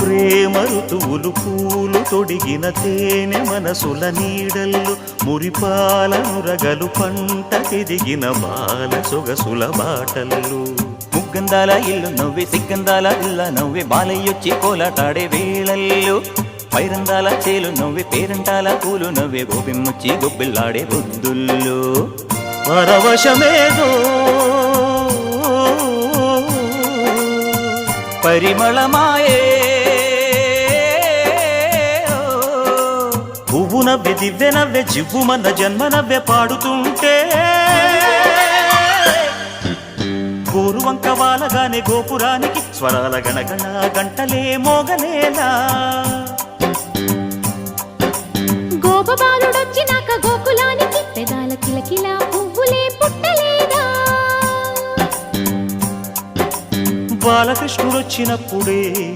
ప్రేమ ఋతువులు పూలు తొడిగిన తేనె మనసుల నీడల్లు మురిపాలనురగలు పంట ఎదిగిన బాల సొగసుల బాటల్లు ముగ్గందాల ఇల్లు నవ్వే సిగ్గందాల ఇల్ల నవ్వే బాలయ్యొచ్చి కోలాటాడే వేళల్లో పైరందాల చేలు నవ్వే పేరంటాల పూలు నవ్వే గోపిమ్ముచ్చి గొబ్బిల్లాడే బొద్దుల్లో పరవశమేదో పరిమళమాయే పువ్వు నవ్వే దివ్వె నవ్వే జివ్వుమన్న జన్మ నవ్వే పాడుతుంటే గోరువంక వాలగానే గోపురానికి స్వరాల గణగణ గంటలే మోగనేలా గోపబాలుడొచ్చినాక గోకులానికి పెదాల కిలకిలా పువ్వులే పుట్టలేదా బాలకృష్ణుడొచ్చినప్పుడే